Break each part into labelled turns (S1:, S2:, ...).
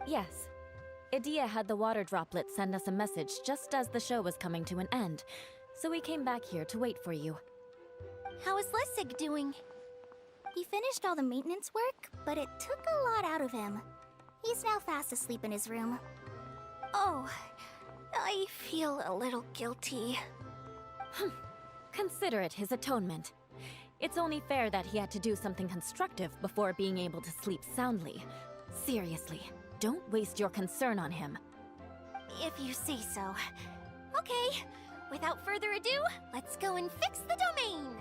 S1: Yes. Idia had the water droplet send us a message just as the show was coming to an end, so we came back here to wait for you.
S2: How is Lessig doing? He finished all the maintenance work, but it took a lot out of him. He's now fast asleep in his room. Oh, I feel a little guilty.
S1: Consider it his atonement. It's only fair that he had to do something constructive before being able to sleep soundly. Seriously, don't waste your concern on him.
S2: If you say so. Okay, without further ado, let's go and fix the domain!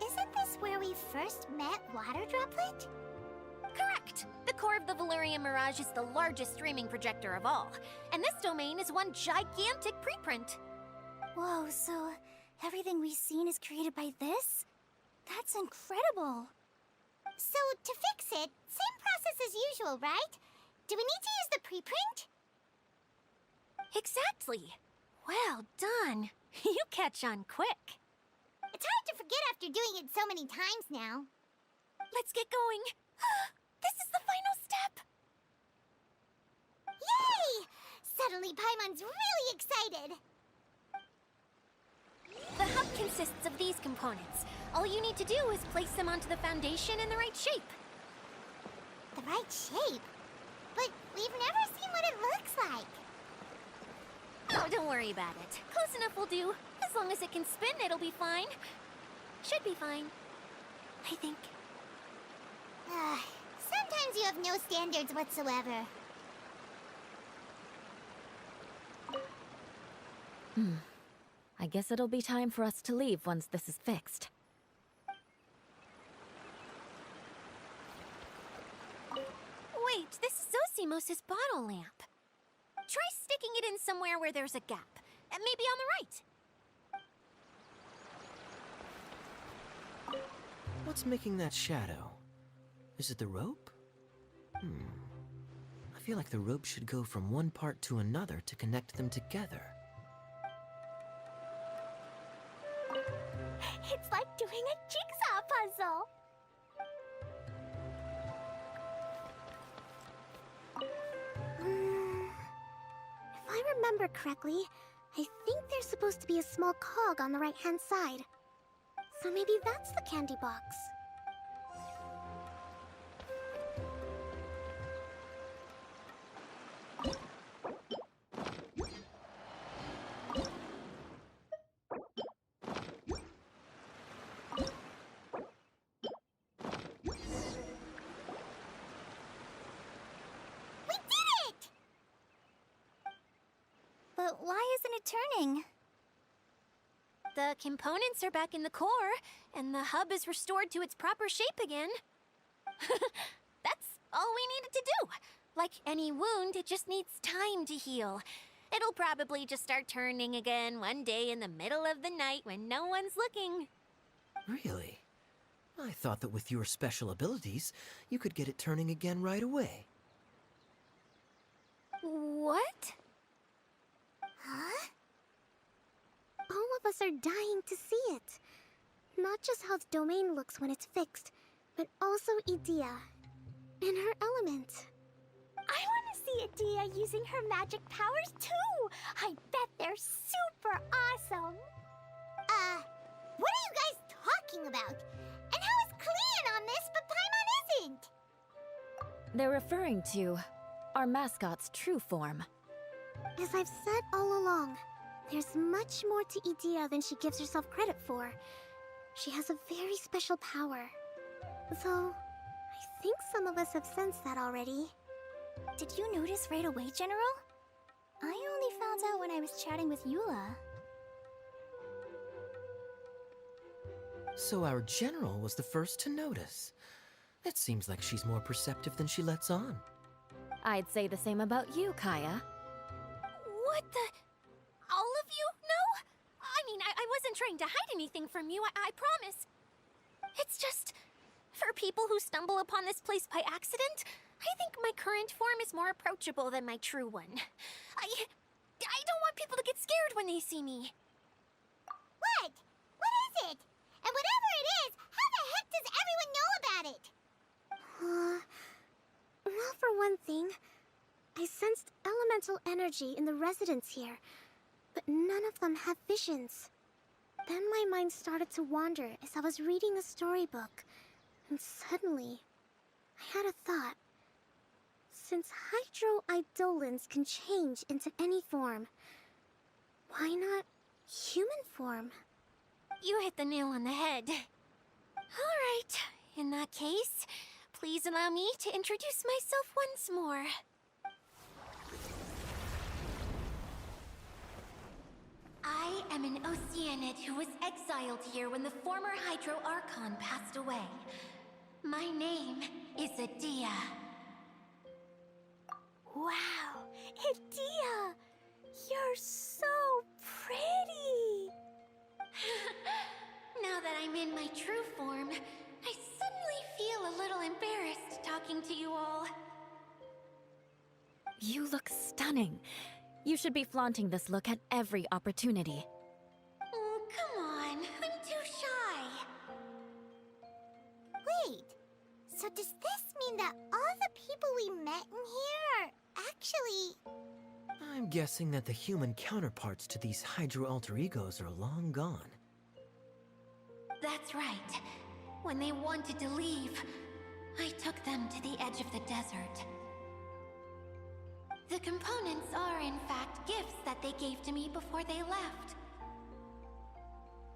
S2: Isn't this where we first met Water Droplet? Correct! The core of the Valerian Mirage is the largest streaming projector of all, and this domain is one gigantic preprint. Whoa, so everything we've seen is created by this? That's incredible! So, to fix it, same process as usual, right? Do we need to use the preprint? Exactly! Well done! You catch on quick! It's hard to forget after doing it so many times now. Let's get going! This is the final step! Yay! Suddenly Paimon's really excited! The hub consists of these components. All you need to do is place them onto the foundation in the right shape. The right shape? But we've never seen what it looks like. Oh, don't worry about it. Close enough will do. As long as it can spin, it'll be fine. Should be fine. I think. Sometimes you have no standards whatsoever.
S1: I guess it'll be time for us to leave once this is fixed.
S2: Wait, this is Zosimos' bottle lamp. Try sticking it in somewhere where there's a gap. Maybe on the right.
S3: What's making that shadow? Is it the rope? I feel like the rope should go from one part to another to connect them together.
S2: It's like doing a jigsaw puzzle. If I remember correctly, I think there's supposed to be a small cog on the right-hand side. So maybe that's the candy box. But why isn't it turning? The components are back in the core, and the hub is restored to its proper shape again. That's all we needed to do. Like any wound, it just needs time to heal. It'll probably just start turning again one day in the middle of the night when no one's looking.
S3: Really? I thought that with your special abilities, you could get it turning again right away.
S2: What? Huh? All of us are dying to see it. Not just how the domain looks when it's fixed, but also Idia. In her element. I want to see Idia using her magic powers too! I bet they're super awesome! What are you guys talking about? And how is Kleon on this, but Paimon isn't?
S1: They're referring to our mascot's true form.
S2: As I've said all along, there's much more to Idia than she gives herself credit for. She has a very special power. Though, I think some of us have sensed that already. Did you notice right away, General? I only found out when I was chatting with Eula.
S3: So our general was the first to notice. It seems like she's more perceptive than she lets on.
S1: I'd say the same about you, Kaya.
S2: What the? All of you? No? I mean, I wasn't trying to hide anything from you, I promise. It's just, for people who stumble upon this place by accident, I think my current form is more approachable than my true one. I don't want people to get scared when they see me. What? What is it? And whatever it is, how the heck does everyone know about it? Well, for one thing, elemental energy in the residents here, but none of them have visions. Then my mind started to wander as I was reading a storybook, and suddenly, I had a thought. Since hydro-eidolons can change into any form, why not human form?
S4: You hit the nail on the head. Alright, in that case, please allow me to introduce myself once more. I am an Oceanid who was exiled here when the former Hydro Archon passed away. My name is Adia.
S2: Wow, Adia! You're so pretty!
S4: Now that I'm in my true form, I suddenly feel a little embarrassed talking to you all.
S1: You look stunning. You should be flaunting this look at every opportunity.
S4: Oh, come on. I'm too shy.
S2: Wait, so does this mean that all the people we met in here are actually...
S3: I'm guessing that the human counterparts to these Hydro alter egos are long gone.
S4: That's right. When they wanted to leave, I took them to the edge of the desert. The components are, in fact, gifts that they gave to me before they left.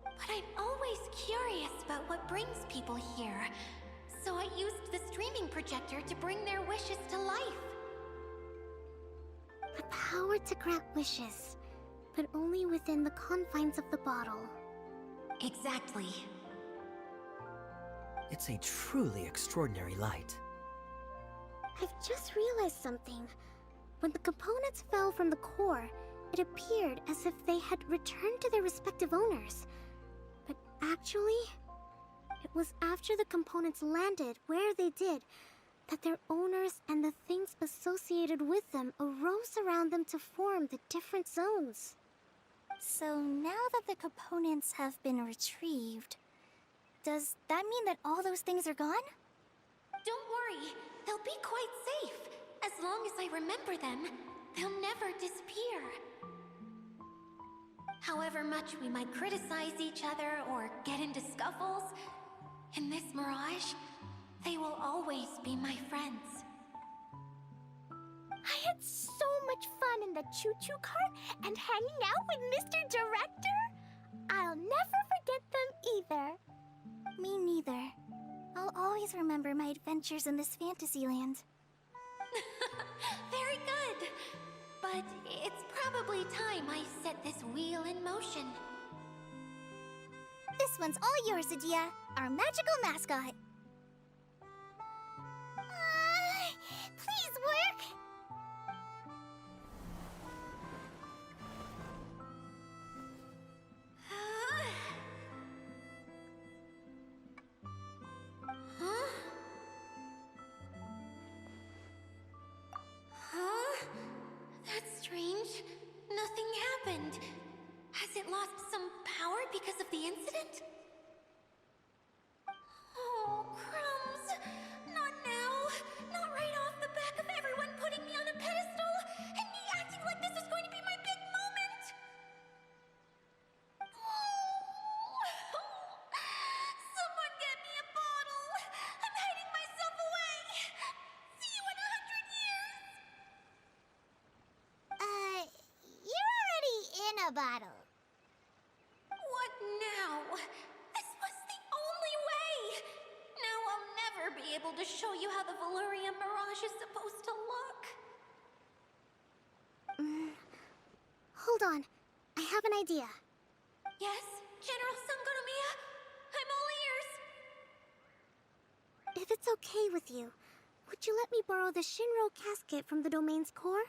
S4: But I'm always curious about what brings people here, so I used the streaming projector to bring their wishes to life.
S2: The power to grant wishes, but only within the confines of the bottle.
S4: Exactly.
S3: It's a truly extraordinary light.
S2: I've just realized something. When the components fell from the core, it appeared as if they had returned to their respective owners. But actually, it was after the components landed where they did that their owners and the things associated with them arose around them to form the different zones.
S5: So now that the components have been retrieved, does that mean that all those things are gone?
S4: Don't worry, they'll be quite safe. As long as I remember them, they'll never disappear. However much we might criticize each other or get into scuffles, in this mirage, they will always be my friends.
S2: I had so much fun in the choo-choo cart and hanging out with Mr. Director. I'll never forget them either.
S5: Me neither. I'll always remember my adventures in this fantasy land.
S4: Very good. But it's probably time I set this wheel in motion.
S5: This one's all yours, Adia, our magical mascot.
S2: Please work.
S4: Huh? Huh? That's strange. Nothing happened. Has it lost some power because of the incident? Oh, crumbs! Not now! Not right off the back of everyone putting me on a pedestal and me acting like this is going to be my big moment! Someone get me a bottle! I'm hiding myself away! See you in 100 years!
S2: You're already in a bottle.
S4: What now? This was the only way! Now I'll never be able to show you how the Valyria Mirage is supposed to look.
S2: Hold on. I have an idea.
S4: Yes, General Sangonomiya? I'm all ears!
S2: If it's okay with you, would you let me borrow the Shinro casket from the domain's core?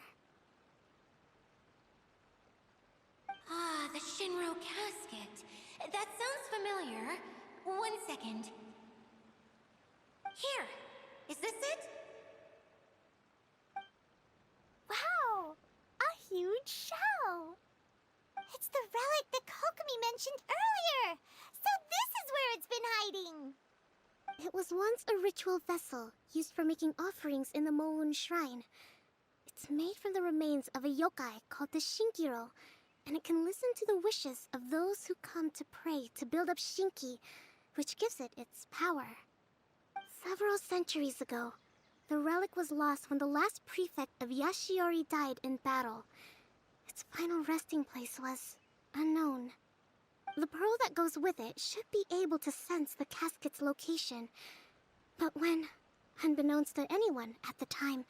S4: Ah, the Shinro casket. That sounds familiar. 1 second. Here! Is this it?
S2: Wow! A huge shell! It's the relic that Kokomi mentioned earlier! So this is where it's been hiding! It was once a ritual vessel used for making offerings in the Moon Shrine.
S5: It's made from the remains of a yokai called the Shinkiro, and it can listen to the wishes of those who come to pray to build up Shinki, which gives it its power. Several centuries ago, the relic was lost when the last prefect of Yashiori died in battle. Its final resting place was unknown. The pearl that goes with it should be able to sense the casket's location. But when, unbeknownst to anyone at the time,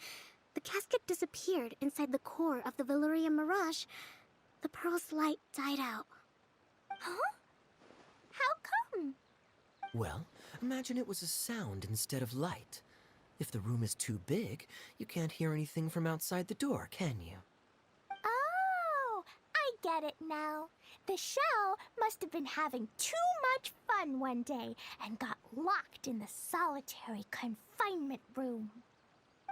S5: the casket disappeared inside the core of the Veluria Mirage, the pearl's light died out.
S2: Huh? How come?
S3: Well, imagine it was a sound instead of light. If the room is too big, you can't hear anything from outside the door, can you?
S2: Oh, I get it now. The shell must have been having too much fun one day and got locked in the solitary confinement room.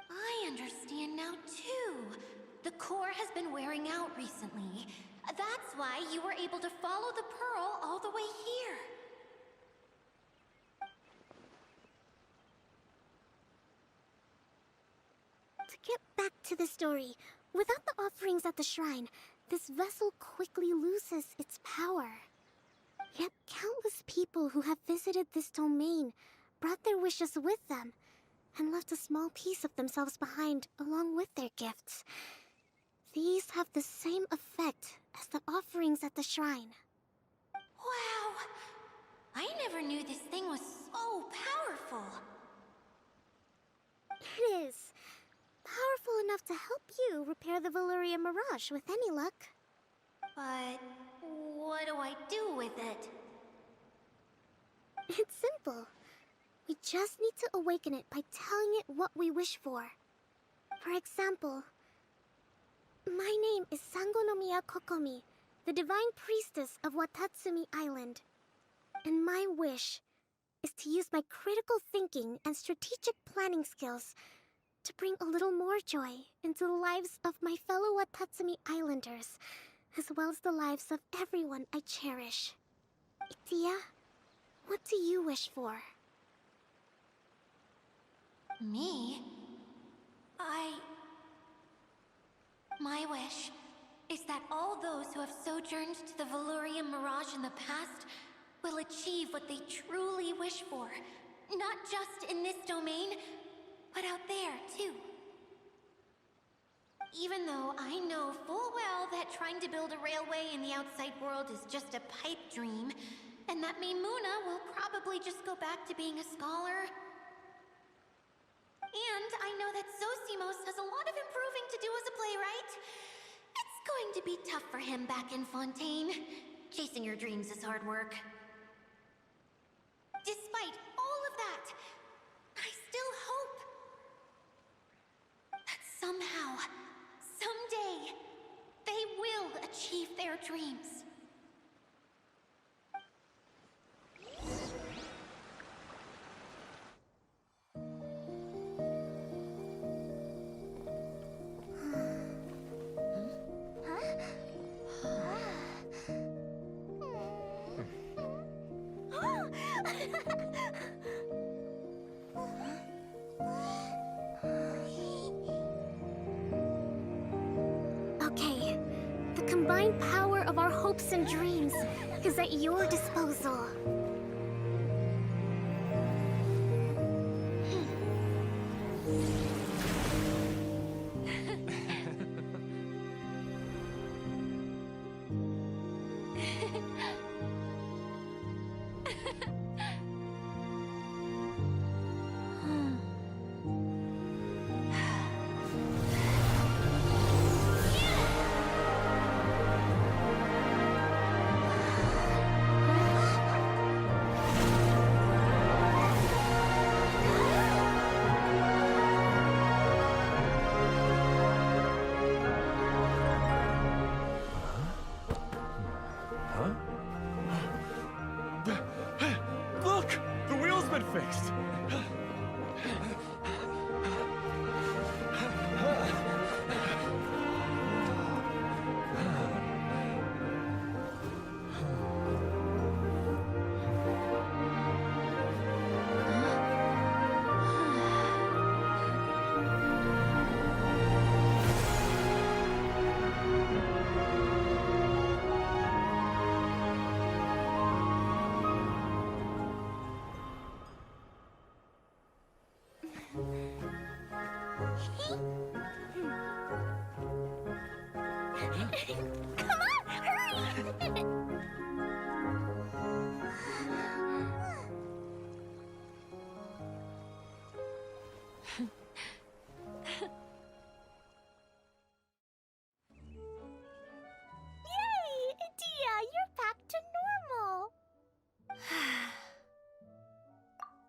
S4: I understand now, too. The core has been wearing out recently. That's why you were able to follow the pearl all the way here.
S5: To get back to the story, without the offerings at the shrine, this vessel quickly loses its power. Yet countless people who have visited this domain brought their wishes with them and left a small piece of themselves behind along with their gifts. These have the same effect as the offerings at the shrine.
S4: Wow! I never knew this thing was so powerful.
S5: It is. Powerful enough to help you repair the Veluria Mirage with any luck.
S4: But what do I do with it?
S5: It's simple. We just need to awaken it by telling it what we wish for. For example, my name is Sangonomiya Kokomi, the divine priestess of Watatsumi Island. And my wish is to use my critical thinking and strategic planning skills to bring a little more joy into the lives of my fellow Watatsumi Islanders, as well as the lives of everyone I cherish. Itia, what do you wish for?
S4: Me? My wish is that all those who have sojourned to the Veluria Mirage in the past will achieve what they truly wish for. Not just in this domain, but out there, too. Even though I know full well that trying to build a railway in the outside world is just a pipe dream, and that Maimuna will probably just go back to being a scholar. And I know that Zosimos has a lot of improving to do as a playwright. It's going to be tough for him back in Fontaine. Chasing your dreams is hard work. Despite all of that, I still hope that somehow, someday, they will achieve their dreams.
S5: Okay, the combined power of our hopes and dreams is at your disposal.
S6: Look! The wheel's been fixed!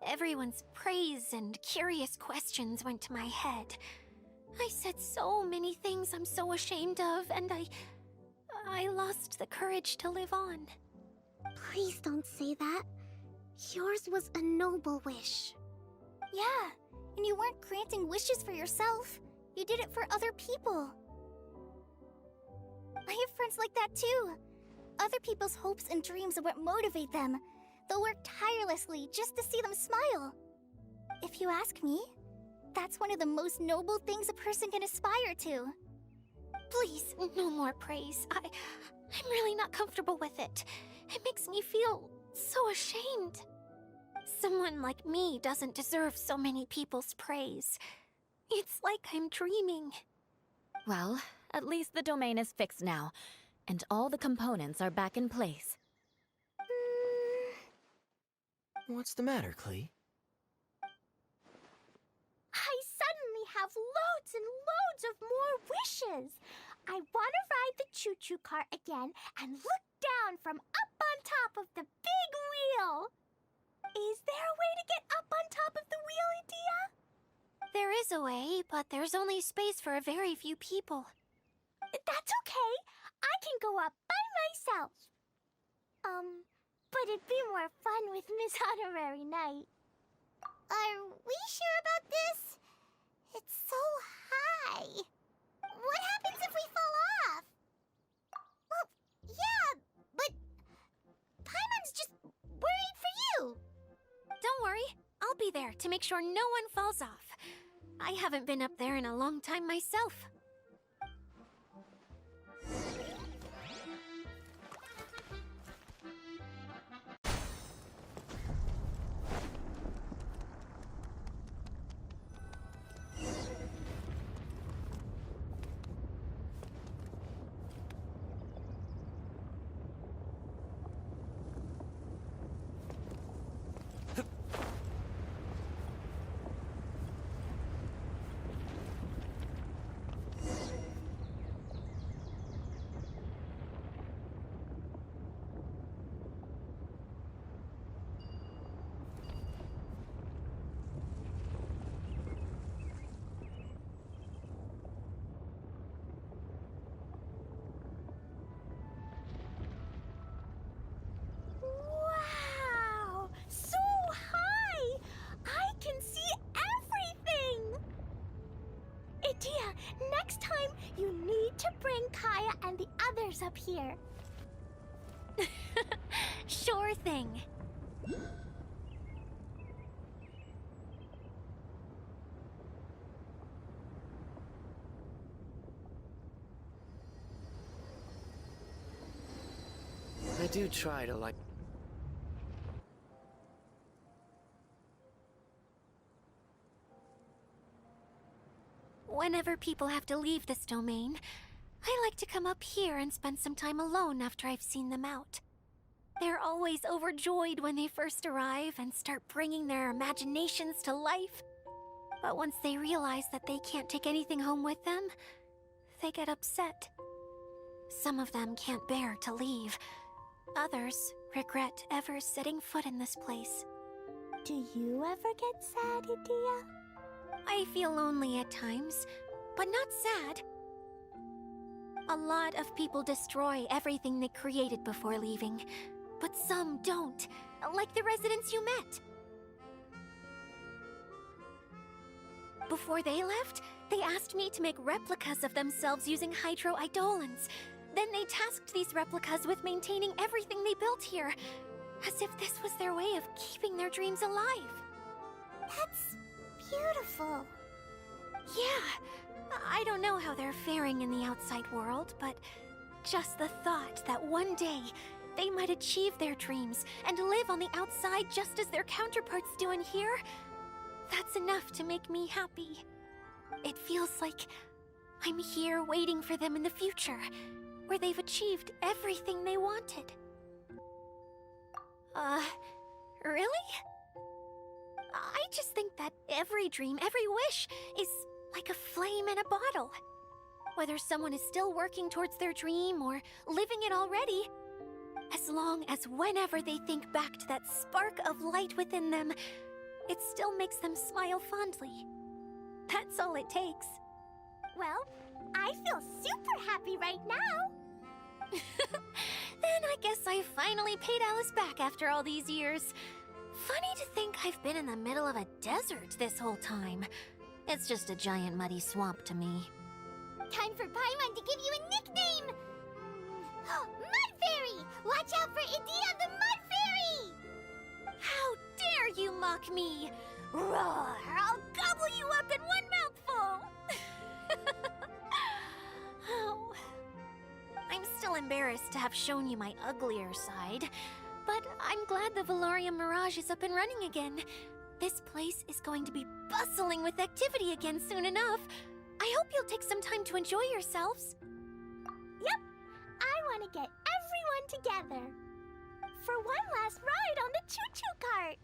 S4: Everyone's praise and curious questions went to my head. I said so many things I'm so ashamed of, and I lost the courage to live on.
S5: Please don't say that. Yours was a noble wish.
S2: Yeah, and you weren't granting wishes for yourself. You did it for other people. I have friends like that too. Other people's hopes and dreams are what motivate them. They'll work tirelessly just to see them smile. If you ask me, that's one of the most noble things a person can aspire to.
S4: Please, no more praise. I'm really not comfortable with it. It makes me feel so ashamed. Someone like me doesn't deserve so many people's praise. It's like I'm dreaming.
S1: Well, at least the domain is fixed now, and all the components are back in place.
S3: What's the matter, Klee?
S5: I suddenly have loads and loads of more wishes. I want to ride the choo-choo cart again and look down from up on top of the big wheel. Is there a way to get up on top of the wheel, Edea?
S4: There is a way, but there's only space for a very few people.
S5: That's okay. I can go up by myself. But it'd be more fun with Miss Honorary Knight. Are we sure about this? It's so high. What happens if we fall off? Well, yeah, but Paimon's just worried for you.
S4: Don't worry, I'll be there to make sure no one falls off. I haven't been up there in a long time myself.
S5: Wow! So high! I can see everything! Edea, next time you need to bring Kaya and the others up here.
S4: Sure thing.
S7: I do try to like...
S4: Whenever people have to leave this domain, I like to come up here and spend some time alone after I've seen them out. They're always overjoyed when they first arrive and start bringing their imaginations to life. But once they realize that they can't take anything home with them, they get upset. Some of them can't bear to leave. Others regret ever setting foot in this place.
S5: Do you ever get sad, Edea?
S4: I feel lonely at times, but not sad. A lot of people destroy everything they created before leaving, but some don't, like the residents you met. Before they left, they asked me to make replicas of themselves using hydro-eidolons. Then they tasked these replicas with maintaining everything they built here, as if this was their way of keeping their dreams alive.
S5: That's beautiful.
S4: Yeah, I don't know how they're faring in the outside world, but just the thought that one day they might achieve their dreams and live on the outside just as their counterparts do in here, that's enough to make me happy. It feels like I'm here waiting for them in the future, where they've achieved everything they wanted. Really? I just think that every dream, every wish, is like a flame in a bottle. Whether someone is still working towards their dream or living it already, as long as whenever they think back to that spark of light within them,
S2: it still makes them smile fondly. That's all it takes.
S5: Well, I feel super happy right now.
S2: Then I guess I finally paid Alice back after all these years. Funny to think I've been in the middle of a desert this whole time. It's just a giant muddy swamp to me.
S5: Time for Paimon to give you a nickname! Mud Fairy! Watch out for Idea the Mud Fairy!
S2: How dare you mock me! Roar! I'll gobble you up in one mouthful! Oh. I'm still embarrassed to have shown you my uglier side, but I'm glad the Valorium Mirage is up and running again. This place is going to be bustling with activity again soon enough. I hope you'll take some time to enjoy yourselves.
S5: Yep, I want to get everyone together for one last ride on the choo-choo cart.